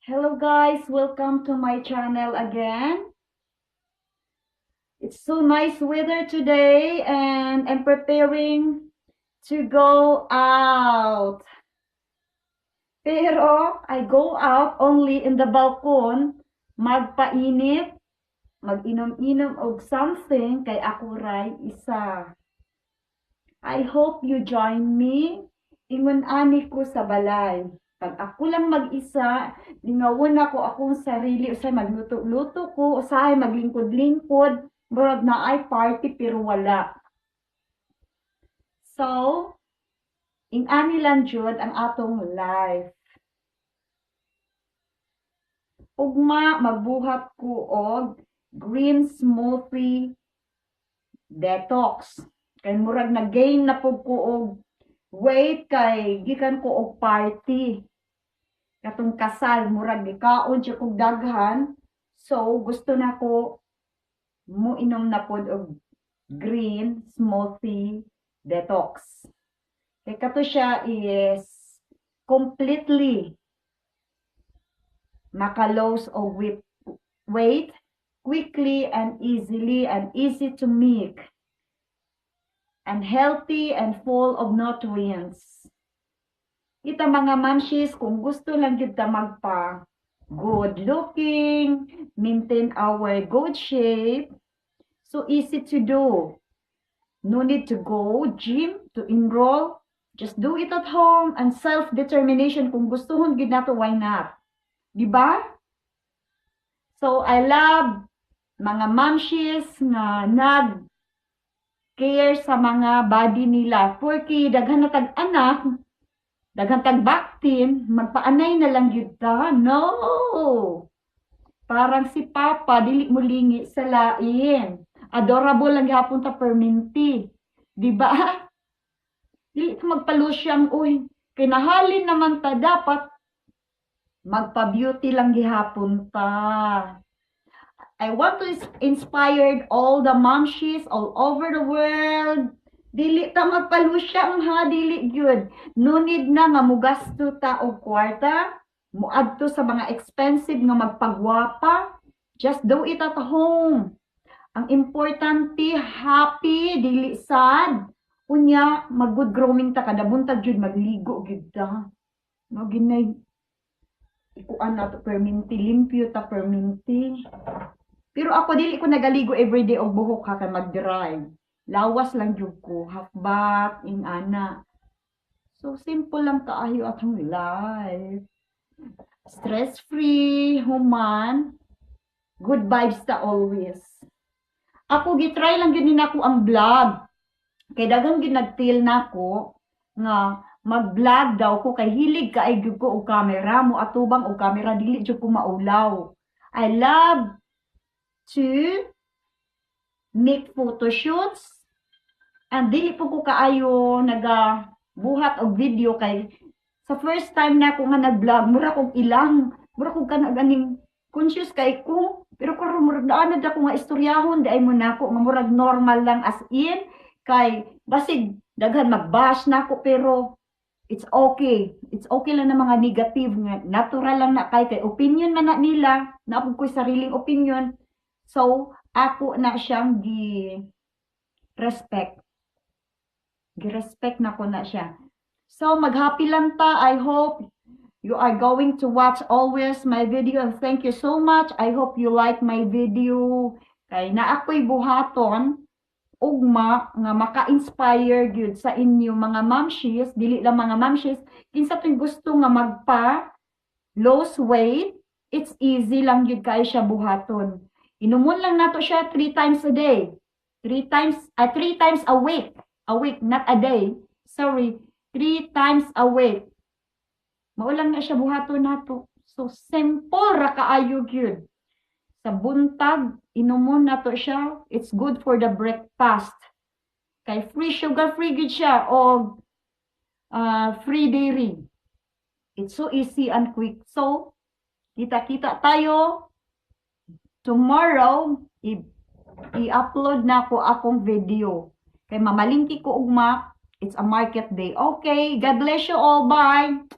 Hello guys, welcome to my channel again. It's so nice weather today and I'm preparing to go out. Pero I go out only in the balcony, magpainit, mag-inom-inom og something kay ako ray isa. I hope you join me. Ingon ani ko sa balay. Pag ako lang mag-isa, lingawon ako akong sarili, usay magluto-luto ko, usay maglingkod-lingkod, murag na ay party pero wala. So, ani lang jud ang atong life. Ugma magbuhat ko og green smoothie detox. Kay murag na-gain na pug ko og weight kay gikan ko og party. Katong kasal murag gikaon siya kog daghan. So gusto na ko mo inom na pod og green smoothie detox. Kay kato siya is completely maka-lose og weight quickly and easy to make. And healthy and full of nutrients. Kita mga momshies, kung gusto lang kita magpa good looking, maintain our good shape, so easy to do. No need to go gym to enroll. Just do it at home and self-determination. Kung gustuhon gid nato, why not? Diba? So I love mga momshies nga care sa mga body nila. Porque daghan na tag-anak, daghan tag-baktin, magpaanay na lang yun ta. No! Parang si Papa, dili mo lingi sa lain. Adorable lang gihapon ta perminti. Diba? Dili ka magpalusyang, uy, kinahalin naman ta dapat magpa-beauty lang gihapon ta. I want to inspire all the momshies all over the world. Dili ta magpalusyang ha, dili gyud. No need na nga mugasto ta og kwarta, muadto sa mga expensive nga magpagwapa. Just do it at home. Ang importante, happy, dili sad. Unya, mag-good grooming ta kada buntag jud magligo gyud ta. No ginay ikuan na to perminti, limpyo ta perminti. Pero ako dili ko nagaligo everyday og buhok ha kay mag-dry. Lawas lang jud ko, half bath ing ana. So simple lang kaayo atong life. Stress free, human. Good vibes ta always. Ako gitry lang gyud nako ang vlog. Kay daghang ginagtil nako nga mag-vlog daw ko kay hilig kaay gyud ko og camera mo atubang og camera dili jud ko maulaw. I love to make photo shoots and dili po ko kaayo nagabuhat og video kay sa first time na ako nga nag-vlog mura kog ilang mura kog kanaganing conscious kay ko pero karon murag daanad ako nga istoryahon di ay mo nako nga murag normal lang as in kay basig daghan magbash nako pero it's okay lang na mga negative nga natural lang na kay opinion man na nila na ako ko'y sariling opinion. So, ako na siyang gi-respect. Gi-respect na ko na siya. So, mag-happy lang ta. I hope you are going to watch always my video. And thank you so much. I hope you like my video. Kay na ako'y buhaton, ugma, nga maka-inspire gyud sa inyo mga momshies. Dili lang mga momshies. Kinsa to'y gusto nga magpa-lose weight, it's easy lang gyud kay siya buhaton. Inumon lang nato siya 3 times a day. 3 times a week. A week, not a day. Sorry. 3 times a week. Maulang na siya buhaton nato. So, simple ra kaayo gyud. Sa buntag, inumon nato siya. It's good for the breakfast. Kay free sugar free gyud siya o free dairy. It's so easy and quick. So, kita-kita tayo. Tomorrow, i-upload na ko akong video. Kay mamalingki ko ugma, it's a market day. Okay, God bless you all. Bye!